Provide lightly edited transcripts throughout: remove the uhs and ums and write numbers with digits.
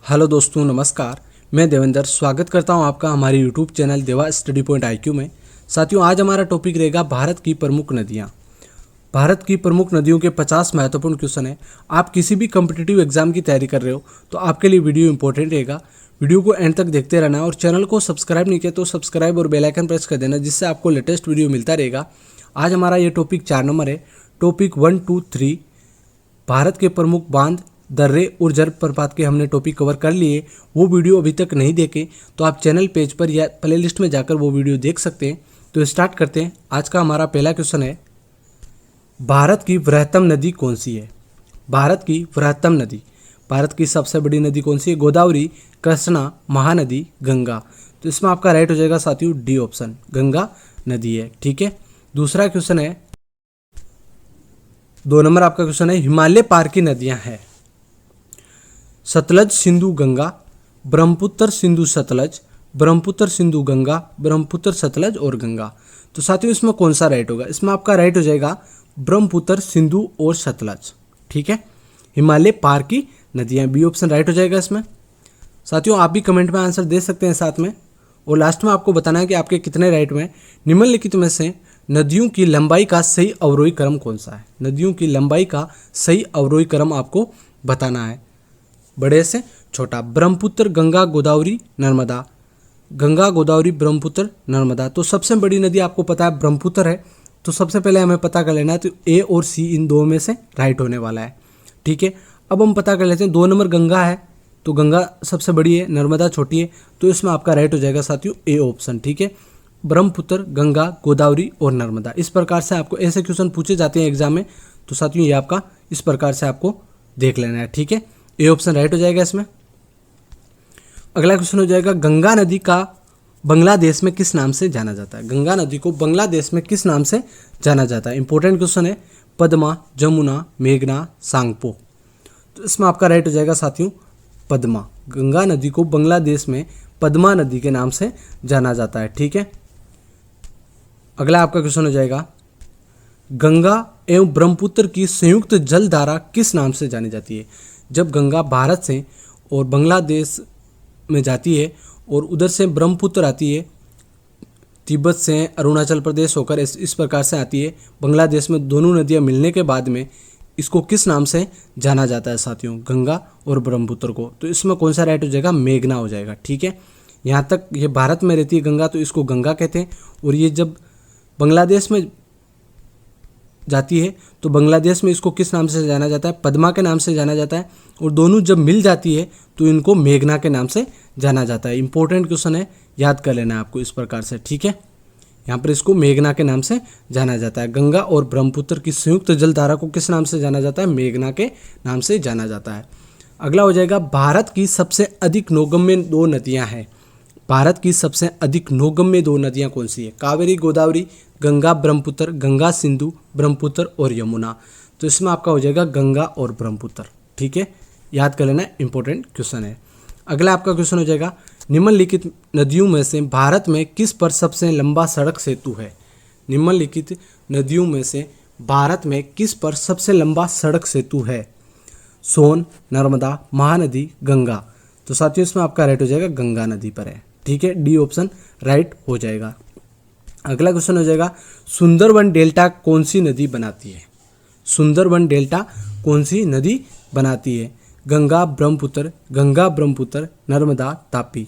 Hello दोस्तों, नमस्कार। मैं देवेंद्र स्वागत करता हूं आपका हमारे यूट्यूब चैनल देवा स्टडी पॉइंट IQ में। साथियों, आज हमारा टॉपिक रहेगा भारत की प्रमुख नदियां। भारत की प्रमुख नदियों के 50 महत्वपूर्ण क्वेश्चन है। आप किसी भी कॉम्पिटिटिव एग्जाम की तैयारी कर रहे हो तो आपके लिए वीडियो इंपॉर्टेंट रहेगा। वीडियो को एंड तक देखते रहना और चैनल को सब्सक्राइब नहीं किया तो सब्सक्राइब और बेल आइकन प्रेस कर देना, जिससे आपको लेटेस्ट वीडियो मिलता रहेगा। आज हमारा ये टॉपिक 4 नंबर है। टॉपिक 1, 2, 3 भारत के प्रमुख बांध, दर्रे और जलप्रपात के हमने टॉपिक कवर कर लिए। वो वीडियो अभी तक नहीं देखे तो आप चैनल पेज पर या प्लेलिस्ट में जाकर वो वीडियो देख सकते हैं। तो स्टार्ट करते हैं। आज का हमारा पहला क्वेश्चन है, भारत की वृहत्तम नदी कौन सी है? भारत की वृहत्तम नदी, भारत की सबसे बड़ी नदी कौन सी है? गोदावरी, कृष्णा, महानदी, गंगा। तो इसमें आपका राइट हो जाएगा साथियों डी ऑप्शन, गंगा नदी है। ठीक है। दूसरा क्वेश्चन है, 2 नंबर आपका क्वेश्चन है, हिमालय पार की नदियां हैं। सतलज, सिंधु, गंगा, ब्रह्मपुत्र, सिंधु, सतलज, ब्रह्मपुत्र, सिंधु, गंगा, ब्रह्मपुत्र, सतलज और गंगा। तो साथियों इसमें कौन सा राइट होगा? इसमें आपका राइट हो जाएगा ब्रह्मपुत्र, सिंधु और सतलज। ठीक है। हिमालय पार की नदियां, बी ऑप्शन राइट हो जाएगा इसमें। साथियों आप भी कमेंट में आंसर दे सकते हैं साथ में, और लास्ट में आपको बताना है कि आपके कितने राइट में। निम्नलिखित में से नदियों की लंबाई का सही अवरोही क्रम कौन सा है? नदियों की लंबाई का सही अवरोही क्रम आपको बताना है, बड़े से छोटा। ब्रह्मपुत्र, गंगा, गोदावरी, नर्मदा, गंगा, गोदावरी, ब्रह्मपुत्र, नर्मदा। तो सबसे बड़ी नदी आपको पता है ब्रह्मपुत्र है, तो सबसे पहले हमें पता कर लेना है। तो ए और सी इन दो में से राइट होने वाला है। ठीक है। अब हम पता कर लेते हैं, 2 नंबर गंगा है, तो गंगा सबसे बड़ी है, नर्मदा छोटी है, तो इसमें आपका राइट हो जाएगा साथियों ए ऑप्शन। ठीक है। ब्रह्मपुत्र, गंगा, गोदावरी और नर्मदा। इस प्रकार से आपको ऐसे क्वेश्चन पूछे जाते हैं एग्जाम में, तो साथियों ये आपका इस प्रकार से आपको देख लेना है। ठीक है। ए ऑप्शन राइट हो जाएगा इसमें। अगला क्वेश्चन हो जाएगा, गंगा नदी का बांग्लादेश में किस नाम से जाना जाता है? गंगा नदी को बांग्लादेश में किस नाम से जाना जाता है? इंपॉर्टेंट क्वेश्चन है। पद्मा, जमुना, मेघना, सांगपो। तो इसमें आपका राइट हो जाएगा साथियों पद्मा। गंगा नदी को बांग्लादेश में पद्मा नदी के नाम से जाना जाता है। ठीक है। अगला आपका क्वेश्चन हो जाएगा, गंगा एवं ब्रह्मपुत्र की संयुक्त जल धारा किस नाम से जानी जाती है? जब गंगा भारत से और बांग्लादेश में जाती है और उधर से ब्रह्मपुत्र आती है, तिब्बत से अरुणाचल प्रदेश होकर इस प्रकार से आती है बांग्लादेश में, दोनों नदियां मिलने के बाद में इसको किस नाम से जाना जाता है साथियों? गंगा और ब्रह्मपुत्र को। तो इसमें कौन सा राइट हो जाएगा? मेघना हो जाएगा। ठीक है। यहाँ तक ये भारत में रहती है गंगा, तो इसको गंगा कहते हैं, और ये जब बांग्लादेश में जाती है तो बांग्लादेश में इसको किस नाम से जाना जाता है? पद्मा के नाम से जाना जाता है, और दोनों जब मिल जाती है तो इनको मेघना के नाम से जाना जाता है। इंपॉर्टेंट क्वेश्चन है, याद कर लेना है आपको इस प्रकार से। ठीक है। यहाँ पर इसको मेघना के नाम से जाना जाता है। गंगा और ब्रह्मपुत्र की संयुक्त जलधारा को किस नाम से जाना जाता है? मेघना के नाम से जाना जाता है। अगला हो जाएगा, भारत की सबसे अधिक नौगम्य 2 नदियाँ हैं। भारत की सबसे अधिक नौगम्य 2 नदियाँ कौन सी है? कावेरी, गोदावरी, गंगा, ब्रह्मपुत्र, गंगा, सिंधु, ब्रह्मपुत्र और यमुना। तो इसमें आपका हो जाएगा गंगा और ब्रह्मपुत्र। ठीक है। याद कर लेना, इंपॉर्टेंट क्वेश्चन है। अगला आपका क्वेश्चन हो जाएगा, निम्नलिखित नदियों में से भारत में किस पर सबसे लंबा सड़क सेतु है? निम्नलिखित नदियों में से भारत में किस पर सबसे लंबा सड़क सेतु है? सोन, नर्मदा, महानदी, गंगा। तो साथियों इसमें आपका राइट हो जाएगा गंगा नदी पर है। ठीक है। डी ऑप्शन राइट हो जाएगा। अगला क्वेश्चन हो जाएगा, सुंदरबन डेल्टा कौन सी नदी बनाती है? सुंदरबन डेल्टा कौन सी नदी बनाती है? गंगा, ब्रह्मपुत्र, गंगा, ब्रह्मपुत्र, नर्मदा, तापी।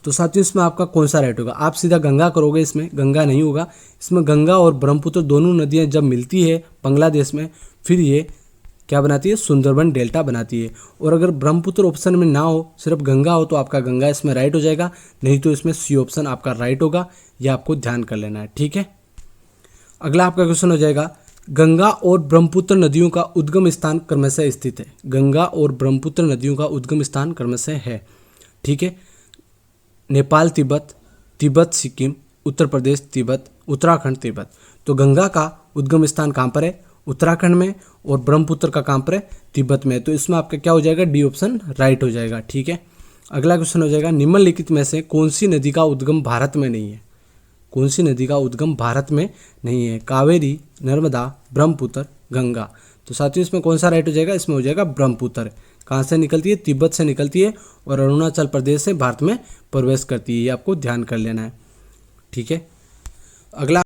तो साथियों इसमें आपका कौन सा राइट होगा? आप सीधा गंगा करोगे, इसमें गंगा नहीं होगा। इसमें गंगा और ब्रह्मपुत्र दोनों नदियां जब मिलती है बांग्लादेश में, फिर ये क्या बनाती है? सुंदरबन डेल्टा बनाती है। और अगर ब्रह्मपुत्र ऑप्शन में ना हो, सिर्फ गंगा हो, तो आपका गंगा इसमें राइट हो जाएगा, नहीं तो इसमें सी ऑप्शन आपका राइट होगा। यह आपको ध्यान कर लेना है। ठीक है। अगला आपका क्वेश्चन हो जाएगा, गंगा और ब्रह्मपुत्र नदियों का उद्गम स्थान क्रमशः स्थित है। गंगा और ब्रह्मपुत्र नदियों का उद्गम स्थान क्रमशः है। ठीक है। नेपाल, तिब्बत, तिब्बत, सिक्किम, उत्तर प्रदेश, तिब्बत, उत्तराखंड, तिब्बत। तो गंगा का उद्गम स्थान कहाँ पर है? उत्तराखंड में, और ब्रह्मपुत्र का कहाँ पर है? तिब्बत में। तो इसमें आपका क्या हो जाएगा? डी ऑप्शन राइट हो जाएगा। ठीक है। अगला क्वेश्चन हो जाएगा, निम्नलिखित में से कौन सी नदी का उद्गम भारत में नहीं है? कौन सी नदी का उद्गम भारत में नहीं है? कावेरी, नर्मदा, ब्रह्मपुत्र, गंगा। तो साथियों इसमें कौन सा राइट हो जाएगा? इसमें हो जाएगा ब्रह्मपुत्र। कहाँ से निकलती है? तिब्बत से निकलती है और अरुणाचल प्रदेश से भारत में प्रवेश करती है। ये आपको ध्यान कर लेना है, ठीक है। अगला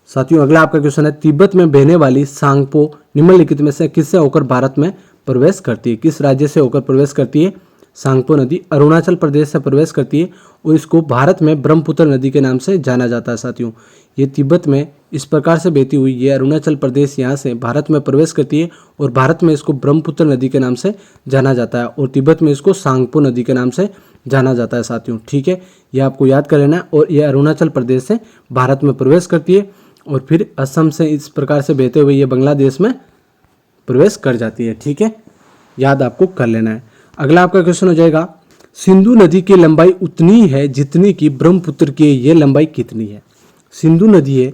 साथियों, अगला आपका क्वेश्चन है, तिब्बत में बहने वाली सांगपो निम्नलिखित में से किससे होकर भारत में प्रवेश करती है? किस राज्य से होकर प्रवेश करती है? सांगपो नदी अरुणाचल प्रदेश से प्रवेश करती है और इसको भारत में ब्रह्मपुत्र नदी के नाम से जाना जाता है। साथियों, ये तिब्बत में इस प्रकार से बहती हुई ये अरुणाचल प्रदेश यहाँ से भारत में प्रवेश करती है और भारत में इसको ब्रह्मपुत्र नदी के नाम से जाना जाता है और तिब्बत में इसको सांगपो नदी के नाम से जाना जाता है। साथियों, ठीक है, ये आपको याद कर लेना है। और ये अरुणाचल प्रदेश से भारत में प्रवेश करती है और फिर असम से इस प्रकार से बहते हुए ये बांग्लादेश में प्रवेश कर जाती है, ठीक है, याद आपको कर लेना है। अगला आपका क्वेश्चन हो जाएगा, सिंधु नदी की लंबाई उतनी है जितनी की ब्रह्मपुत्र की ये लंबाई कितनी है? सिंधु नदी है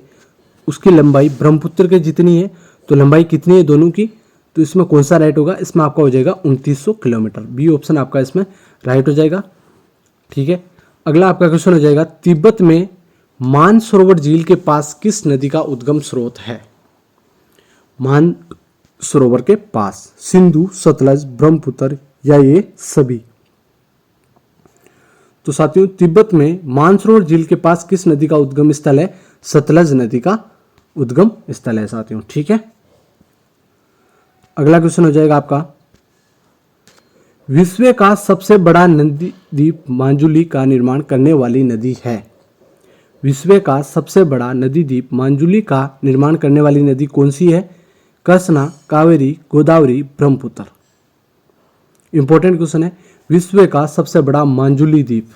उसकी लंबाई ब्रह्मपुत्र के जितनी है, तो लंबाई कितनी है दोनों की? तो इसमें कौन सा राइट होगा? इसमें आपका हो जाएगा 2900 किलोमीटर। बी ऑप्शन आपका इसमें राइट हो जाएगा, ठीक है। अगला आपका क्वेश्चन हो जाएगा, तिब्बत में मानसरोवर झील के पास किस नदी का उद्गम स्रोत है? मानसरोवर के पास सिंधु, सतलज, ब्रह्मपुत्र या ये सभी? तो साथियों, तिब्बत में मानसरोवर झील के पास किस नदी का उद्गम स्थल है? सतलज नदी का उद्गम स्थल है साथियों, ठीक है। अगला क्वेश्चन हो जाएगा आपका, विश्व का सबसे बड़ा नदी द्वीप माजुली का निर्माण करने वाली नदी है? विश्व का सबसे बड़ा नदी द्वीप माजुली का निर्माण करने वाली नदी कौन सी है? कृष्णा, कावेरी, गोदावरी, ब्रह्मपुत्र? इंपॉर्टेंट क्वेश्चन है। विश्व का सबसे बड़ा माजुली द्वीप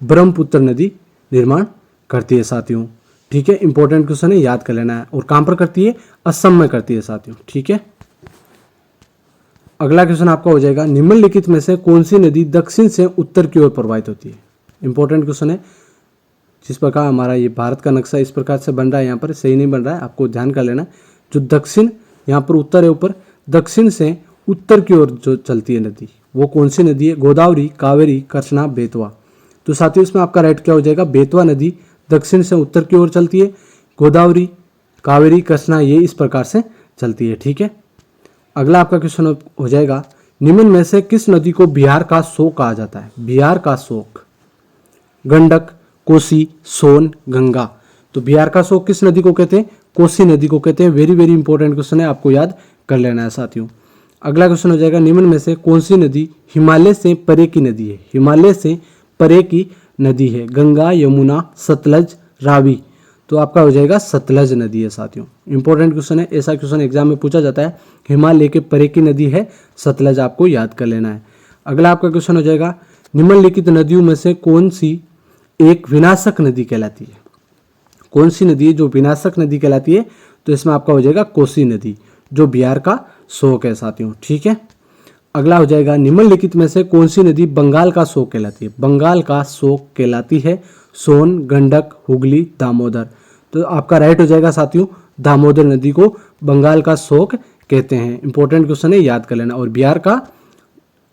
ब्रह्मपुत्र नदी निर्माण करती है साथियों, ठीक है। इंपॉर्टेंट क्वेश्चन है, याद कर लेना है। और कहां पर करती है? असम में करती है साथियों, ठीक है। अगला क्वेश्चन आपका हो जाएगा, निम्नलिखित में से कौन सी नदी दक्षिण से उत्तर की ओर प्रवाहित होती है? इंपॉर्टेंट क्वेश्चन है। जिस प्रकार हमारा ये भारत का नक्शा इस प्रकार से बन रहा है, यहाँ पर सही नहीं बन रहा है, आपको ध्यान कर लेना। जो दक्षिण, यहाँ पर उत्तर है ऊपर, दक्षिण से उत्तर की ओर जो चलती है नदी वो कौन सी नदी है? गोदावरी, कावेरी, कृष्णा, बेतवा? तो साथियों, इसमें आपका राइट क्या हो जाएगा? बेतवा नदी दक्षिण से उत्तर की ओर चलती है। गोदावरी, कावेरी, कृष्णा ये इस प्रकार से चलती है, ठीक है। अगला आपका क्वेश्चन हो जाएगा, निम्न में से किस नदी को बिहार का शोक कहा जाता है? बिहार का शोक? गंडक, कोसी, सोन, गंगा? तो बिहार का शोक किस नदी को कहते हैं? कोसी नदी को कहते हैं। वेरी वेरी इंपॉर्टेंट क्वेश्चन है, आपको याद कर लेना है साथियों। अगला क्वेश्चन हो जाएगा, निम्न में से कौन सी नदी हिमालय से परे की नदी है? हिमालय से परे की नदी है? गंगा, यमुना, सतलज, रावी? तो आपका हो जाएगा सतलज नदी है साथियों। इंपॉर्टेंट क्वेश्चन है, ऐसा क्वेश्चन एग्जाम में पूछा जाता है। हिमालय के परे की नदी है सतलज, आपको याद कर लेना है। अगला आपका क्वेश्चन हो जाएगा, निम्नलिखित नदियों में से कौन सी एक विनाशक नदी कहलाती है? कौन सी नदी है जो विनाशक नदी कहलाती है? तो इसमें आपका हो जाएगा कोसी नदी, जो बिहार का शोक है साथियों, ठीक है। अगला हो जाएगा, निम्नलिखित में से कौन सी नदी बंगाल का शोक कहलाती है? बंगाल का शोक कहलाती है सोन, गंडक, हुगली, दामोदर? तो आपका राइट हो जाएगा साथियों, दामोदर नदी को बंगाल का शोक कहते हैं। इंपॉर्टेंट क्वेश्चन है, याद कर लेना। और बिहार का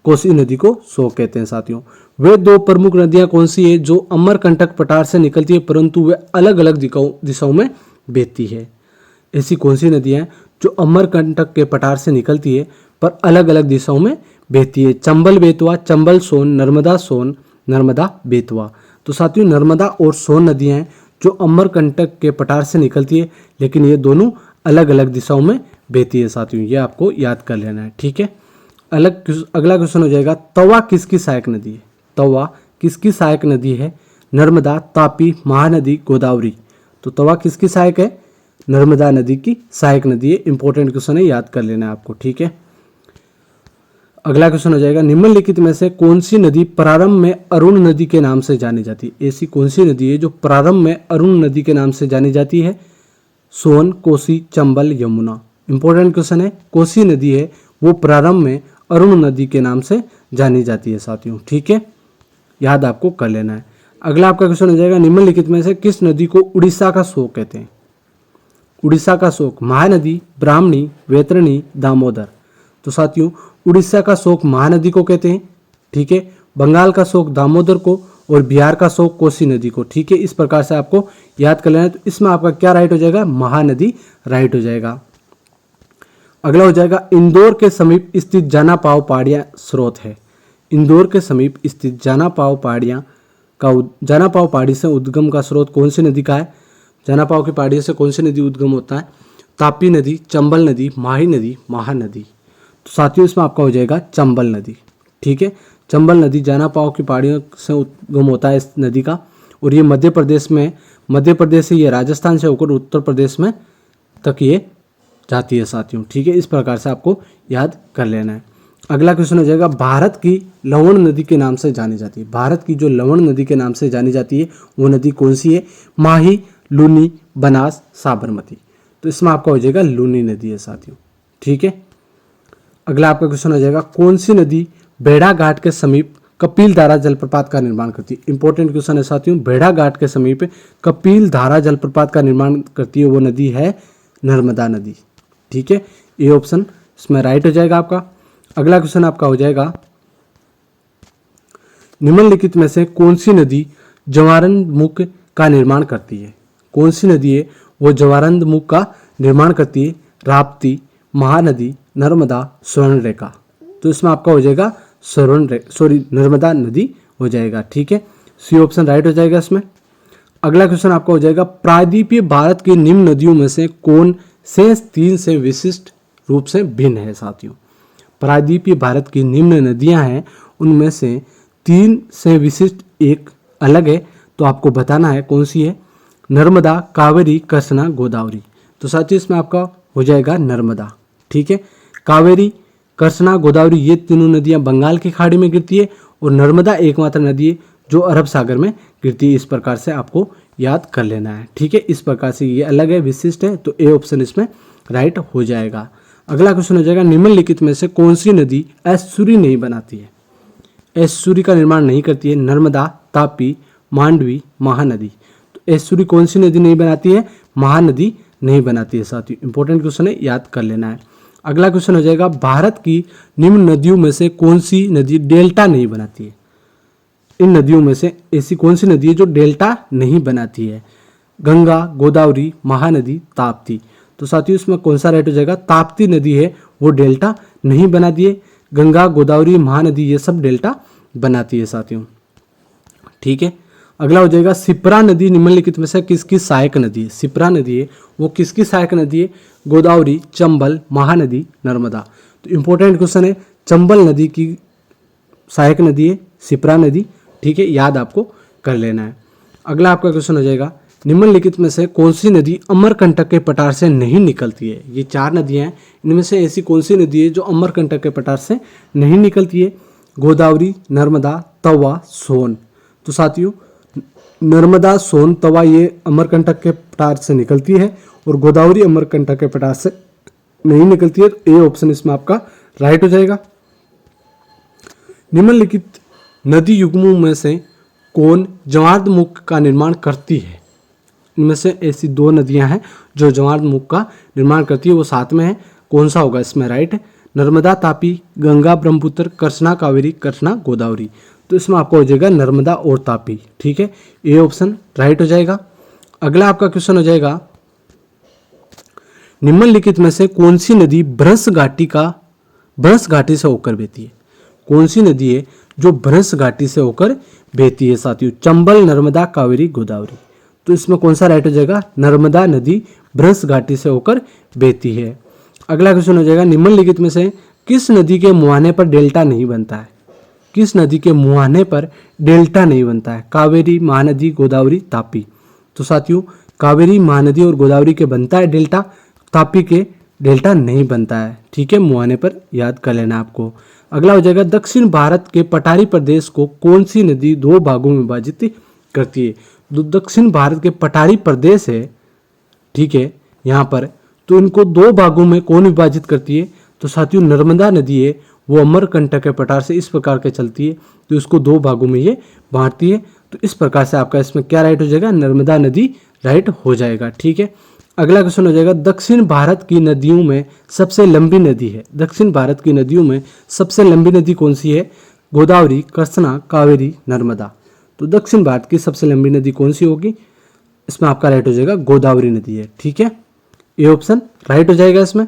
कोसी नदी को शोक कहते हैं साथियों। वे दो प्रमुख नदियां कौन सी है जो अमरकंटक पठार से निकलती है परंतु वे अलग अलग दिशाओं में बहती है? ऐसी कौन सी नदियां हैं जो अमरकंटक के पठार से निकलती है पर अलग अलग दिशाओं में बहती है? चंबल बेतवा, चंबल सोन, नर्मदा बेतवा? तो साथियों, नर्मदा और सोन नदियां हैं जो अमरकंटक के पठार से निकलती है, लेकिन ये दोनों अलग अलग दिशाओं में बहती है साथियों, ये आपको याद कर लेना है, ठीक है। अगला क्वेश्चन हो जाएगा, तवा किसकी सहायक नदी है? तवा किसकी सहायक नदी है? नर्मदा, तापी, महानदी, गोदावरी? तो तवा किसकी सहायक है? नर्मदा नदी की सहायक नदी है। इंपॉर्टेंट क्वेश्चन है, याद कर लेना है आपको, ठीक है। अगला क्वेश्चन हो जाएगा, निम्नलिखित में से कौन सी नदी प्रारंभ में अरुण नदी के नाम से जानी जाती है? ऐसी कौन सी नदी है जो प्रारंभ में अरुण नदी के नाम से जानी जाती है? सोन, कोसी, चंबल, यमुना? इंपॉर्टेंट क्वेश्चन है, कोसी नदी है वो प्रारंभ में अरुण नदी के नाम से जानी जाती है साथियों, ठीक है, याद आपको कर लेना है। अगला आपका क्वेश्चन हो जाएगा, निम्नलिखित में से किस नदी को उड़ीसा का शोक कहते हैं? उड़ीसा का शोक? महानदी, ब्राह्मणी, वैतरणी, दामोदर? तो साथियों, उड़ीसा का शोक महानदी को कहते हैं, ठीक है। बंगाल का शोक दामोदर को और बिहार का शोक कोसी नदी को, ठीक है। इस प्रकार से आपको याद कर लेना है। तो इसमें आपका क्या राइट हो जाएगा? महानदी राइट हो जाएगा। अगला हो जाएगा इंदौर के समीप स्थित जानापाव पहाड़ियाँ स्रोत है। इंदौर के समीप स्थित जानापाव पहाड़ियाँ का जानापाव पहाड़ी से उद्गम का स्रोत कौन सी नदी का है? जानापाव की पहाड़ी से कौन सी नदी उद्गम होता है? तापी नदी, चंबल नदी, माही नदी, महानदी। तो साथियों इसमें आपका हो जाएगा चंबल नदी। ठीक है, चंबल नदी जानापाव की पहाड़ियों से उद्गम होता है इस नदी का, और ये मध्य प्रदेश से ये राजस्थान से होकर उत्तर प्रदेश में तक ये जाती है साथियों। ठीक है, इस प्रकार से आपको याद कर लेना है। अगला क्वेश्चन हो जाएगा भारत की लवण नदी के नाम से जानी जाती है। भारत की जो लवण नदी के नाम से जानी जाती है वो नदी कौन सी है? माही, लूनी, बनास, साबरमती। तो इसमें आपका हो जाएगा लूनी नदी है साथियों। ठीक है, अगला आपका क्वेश्चन हो जाएगा कौन सी नदी बेड़ा घाट के समीप कपिल धारा जलप्रपात का निर्माण करती है? इंपॉर्टेंट क्वेश्चन है साथियों। बेड़ा घाट के समीप कपिल धारा जलप्रपात का निर्माण करती है वो नदी है नर्मदा नदी। ठीक है, ये ऑप्शन इसमें राइट हो जाएगा आपका। अगला क्वेश्चन आपका हो जाएगा निम्नलिखित में से कौन सी नदी जवारंद मुख का निर्माण करती है? कौन सी नदी है वो जवारंद मुख का निर्माण करती है? राप्ती, महानदी, नर्मदा, स्वर्णरेखा। तो इसमें आपका हो जाएगा नर्मदा नदी हो जाएगा। ठीक है, सी ऑप्शन राइट हो जाएगा इसमें। अगला क्वेश्चन आपका हो जाएगा प्रायद्वीपीय भारत की निम्न नदियों में से कौन से 3 से विशिष्ट रूप से भिन्न है साथियों? प्रायद्वीपीय भारत की निम्न नदियां हैं, उनमें से 3 से विशिष्ट एक अलग है, तो आपको बताना है कौन सी है। नर्मदा, कावेरी, कृष्णा, गोदावरी। तो साथियों इसमें आपका हो जाएगा नर्मदा। ठीक है, कावेरी, कृष्णा, गोदावरी ये तीनों नदियां बंगाल की खाड़ी में गिरती है, और नर्मदा एकमात्र नदी है जो अरब सागर में गिरती है। इस प्रकार से आपको याद कर लेना है। ठीक है, इस प्रकार से ये अलग है, विशिष्ट है, तो ए ऑप्शन इसमें राइट हो जाएगा। अगला क्वेश्चन हो जाएगा निम्नलिखित में से कौन सी नदी एस्चुरी नहीं बनाती है? एस्चुरी का निर्माण नहीं करती है? नर्मदा, तापी, मांडवी, महानदी। तो एस्चुरी कौन सी नदी नहीं बनाती है? महानदी नहीं बनाती है साथियों। इंपॉर्टेंट क्वेश्चन है, याद कर लेना है। अगला क्वेश्चन हो जाएगा भारत की निम्न नदियों में से कौन सी नदी डेल्टा नहीं बनाती है? इन नदियों में से ऐसी कौन सी नदी है जो डेल्टा नहीं बनाती है? गंगा, गोदावरी, महानदी, ताप्ती। तो साथियों इसमें कौन सा राइट हो जाएगा? ताप्ती नदी है वो डेल्टा नहीं बनाती है। गंगा, गोदावरी, महानदी ये सब डेल्टा बनाती है साथियों। ठीक है, अगला हो जाएगा शिप्रा नदी निम्नलिखित में से किसकी सहायक नदी है? शिप्रा नदी है वो किसकी सहायक नदी है? गोदावरी, चंबल, महानदी, नर्मदा। तो इंपॉर्टेंट क्वेश्चन है, चंबल नदी की सहायक नदी है शिप्रा नदी। ठीक है, याद आपको कर लेना है। अगला आपका क्वेश्चन हो जाएगा निम्नलिखित में से कौन सी नदी अमरकंटक के पठार से नहीं निकलती है? ये 4 नदियां हैं, इनमें से ऐसी कौन सी नदी है जो अमरकंटक के पठार से नहीं निकलती है? गोदावरी, नर्मदा, तवा, सोन। तो साथियों नर्मदा, सोन, तवा ये अमरकंटक के पठार से निकलती है, और गोदावरी अमरकंटक के पठार से नहीं निकलती है। तो ए ऑप्शन इसमें आपका राइट हो जाएगा। निम्नलिखित नदी युग्मों में से कौन जवार्द मुख का निर्माण करती है? इनमें से ऐसी 2 नदियां हैं जो जवार्द मुख का निर्माण करती है, वो साथ में है। कौन सा होगा इसमें राइट? नर्मदा, तापी, गंगा, ब्रह्मपुत्र, कृष्णा, कावेरी, कृष्णा, गोदावरी। तो इसमें आपको हो जाएगा नर्मदा और तापी। ठीक है, ए ऑप्शन राइट हो जाएगा। अगला आपका क्वेश्चन हो जाएगा निम्नलिखित में से कौन सी नदी भ्रंश घाटी से होकर बहती है? कौन सी नदी है जो भ्रंश घाटी से होकर बहती है साथियों? चंबल, नर्मदा, कावेरी, गोदावरी। तो इसमें कौन सा राइट हो जाएगा? नर्मदा नदी भ्रंश घाटी से होकर बहती है। अगला क्वेश्चन हो जाएगा निम्नलिखित में से किस नदी के मुहाने पर डेल्टा नहीं बनता है? किस नदी के मुहाने पर डेल्टा नहीं बनता है? कावेरी, महानदी, गोदावरी, तापी। तो साथियों कावेरी, महानदी और गोदावरी के बनता है डेल्टा, तापी के डेल्टा नहीं बनता है। ठीक है, मुहाने पर याद कर लेना आपको। अगला हो जाएगा दक्षिण भारत के पठारी प्रदेश को कौन सी नदी 2 भागों में विभाजित करती है? जो दक्षिण भारत के पठारी प्रदेश है, ठीक है, यहाँ पर तो इनको 2 भागों में कौन विभाजित करती है? तो साथियों नर्मदा नदी है वो अमरकंटक के पठार से इस प्रकार के चलती है, तो इसको 2 भागों में ये बांटती है। तो इस प्रकार से आपका इसमें क्या राइट हो जाएगा? नर्मदा नदी राइट हो जाएगा। ठीक है, अगला क्वेश्चन हो जाएगा दक्षिण भारत की नदियों में सबसे लंबी नदी है? दक्षिण भारत की नदियों में सबसे लंबी नदी कौन सी है? गोदावरी, कृष्णा, कावेरी, नर्मदा। तो दक्षिण भारत की सबसे लंबी नदी कौन सी होगी? इसमें आपका राइट हो जाएगा गोदावरी नदी है। ठीक है, ये ऑप्शन राइट हो जाएगा इसमें।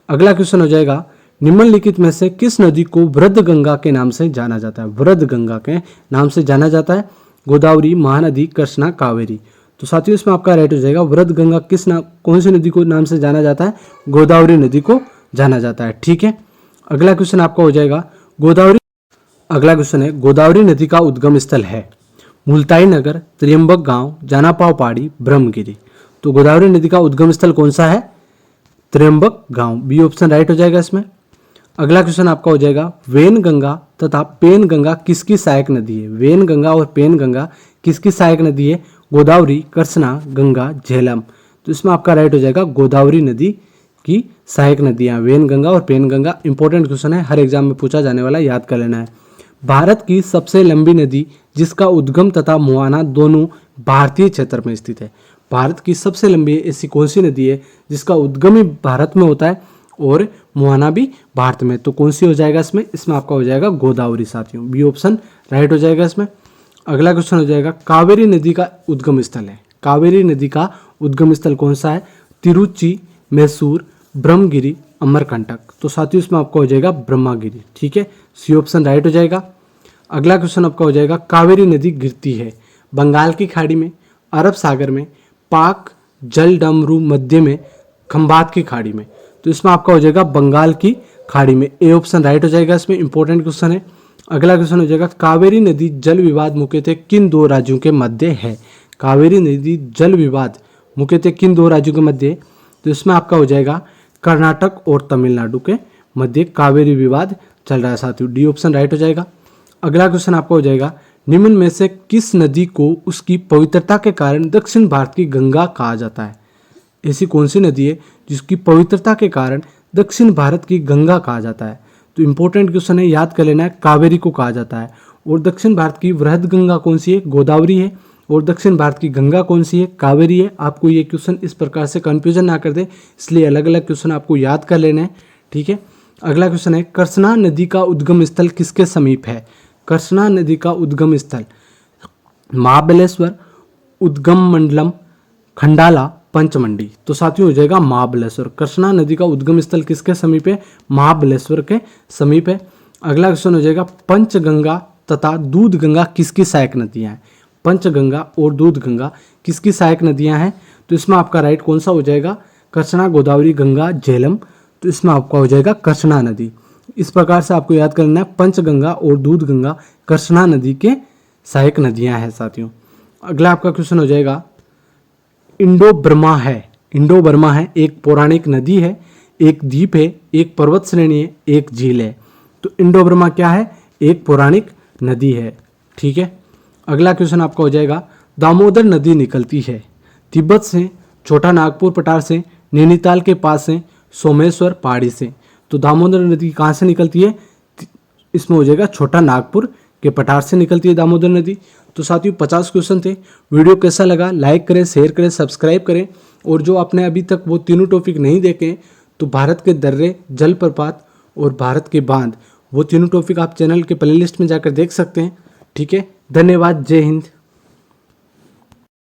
अगला क्वेश्चन हो जाएगा, निम्नलिखित में से किस नदी को वृद्ध गंगा के नाम से जाना जाता है? वृद्ध गंगा के नाम से जाना जाता है। गोदावरी, महानदी, कृष्णा, कावेरी। तो साथियों इसमें आपका राइट हो जाएगा, वृद्ध गंगा कौन सी नदी को नाम से जाना जाता है? गोदावरी नदी को जाना जाता है। ठीक है, अगला क्वेश्चन आपका हो जाएगा, अगला क्वेश्चन है, गोदावरी नदी का उद्गम स्थल है मुल्ताई नगर, त्र्यंबक गांव, जानापाव पहाड़ी, ब्रह्मगिरी। तो गोदावरी नदी का उद्गम स्थल कौन सा है? त्र्यंबक गांव, बी ऑप्शन राइट हो जाएगा इसमें। अगला क्वेश्चन आपका हो जाएगा, वेन गंगा तथा पेन गंगा किसकी सहायक नदी है? वेन गंगा और पेन गंगा किसकी सहायक नदी है? गोदावरी, कृष्णा, गंगा, झेलम। तो इसमें आपका राइट हो जाएगा, गोदावरी नदी की सहायक नदियां वेन गंगा और पेन गंगा। इंपॉर्टेंट क्वेश्चन है, हर एग्जाम में पूछा जाने वाला, याद कर लेना है। भारत की सबसे लंबी नदी जिसका उद्गम तथा मुहाना दोनों भारतीय क्षेत्र में स्थित है। भारत की सबसे लंबी ऐसी कौन सी नदी है जिसका उद्गम ही भारत में होता है और मुहाना भी भारत में? तो कौन सी हो जाएगा इसमें? इसमें आपका हो जाएगा गोदावरी साथियों, बी ऑप्शन राइट हो जाएगा इसमें। अगला क्वेश्चन हो जाएगा, कावेरी नदी का उद्गम स्थल है। कावेरी नदी का उद्गम स्थल कौन सा है? तिरुचि, मैसूर, ब्रह्मगिरी, अमरकंटक। तो साथियों इसमें आपका हो जाएगा ब्रह्मागिरी। ठीक है, सी ऑप्शन राइट हो जाएगा। अगला क्वेश्चन आपका हो जाएगा, कावेरी नदी गिरती है बंगाल की खाड़ी में, अरब सागर में, पाक जलडमरू मध्य में, खंबात की खाड़ी में। तो इसमें आपका हो जाएगा बंगाल की खाड़ी में, ए ऑप्शन राइट हो जाएगा इसमें। इंपॉर्टेंट क्वेश्चन है। अगला क्वेश्चन हो जाएगा, कावेरी नदी जल विवाद मुख्यतः किन दो राज्यों के मध्य है? कावेरी नदी जल विवाद मुख्यतः किन दो राज्यों के मध्य? तो इसमें आपका हो जाएगा कर्नाटक और तमिलनाडु के मध्य कावेरी विवाद चल रहा है साथियों, डी ऑप्शन राइट हो जाएगा। अगला क्वेश्चन आपका हो जाएगा, निम्न में से किस नदी को उसकी पवित्रता के कारण दक्षिण भारत की गंगा कहा जाता है? ऐसी कौन सी नदी है जिसकी पवित्रता के कारण दक्षिण भारत की गंगा कहा जाता है? तो इंपॉर्टेंट क्वेश्चन है, याद कर लेना है, कावेरी को कहा जाता है। और दक्षिण भारत की वृहद गंगा कौन सी है? गोदावरी है। और दक्षिण भारत की गंगा कौन सी है? कावेरी है। आपको ये क्वेश्चन इस प्रकार से कंफ्यूजन ना कर दे, इसलिए अलग अलग क्वेश्चन आपको याद कर लेने हैं। ठीक है, अगला क्वेश्चन है, कृष्णा नदी का उद्गम स्थल किसके समीप है? कृष्णा नदी का उद्गम स्थल महाबलेश्वर, उद्गम मंडलम, खंडाला, पंचमंडी। तो साथियों हो जाएगा महाबलेश्वर। कृष्णा नदी का उद्गम स्थल किसके समीप है? महाबलेश्वर के समीप है। अगला क्वेश्चन हो जाएगा, पंचगंगा तथा दूध गंगा किसकी सहायक नदियां हैं? पंचगंगा और दूध गंगा किसकी सहायक नदियां हैं? तो इसमें आपका राइट कौन सा हो जाएगा? कृष्णा, गोदावरी, गंगा, झेलम। तो इसमें आपका हो जाएगा कृष्णा नदी। इस प्रकार से आपको याद करना है, पंचगंगा और दूध गंगा कृष्णा नदी के सहायक नदियां हैं साथियों। अगला आपका क्वेश्चन हो जाएगा, इंडो बर्मा है एक पौराणिक नदी है, एक द्वीप है, एक पर्वत श्रेणी है, एक झील है। तो इंडो बर्मा क्या है? एक पौराणिक नदी है। ठीक है, अगला क्वेश्चन आपका हो जाएगा, दामोदर नदी निकलती है तिब्बत से, छोटा नागपुर पठार से, नैनीताल के पास से, सोमेश्वर पहाड़ी से। तो दामोदर नदी कहाँ से निकलती है? इसमें हो जाएगा छोटा नागपुर के पठार से निकलती है दामोदर नदी। तो साथियों 50 क्वेश्चन थे। वीडियो कैसा लगा? लाइक करें, शेयर करें, सब्सक्राइब करें। और जो आपने अभी तक वो तीनों टॉपिक नहीं देखे, तो भारत के दर्रे, जलप्रपात और भारत के बांध, वो तीनों टॉपिक आप चैनल के प्लेलिस्ट में जाकर देख सकते हैं। ठीक है, धन्यवाद, जय हिंद।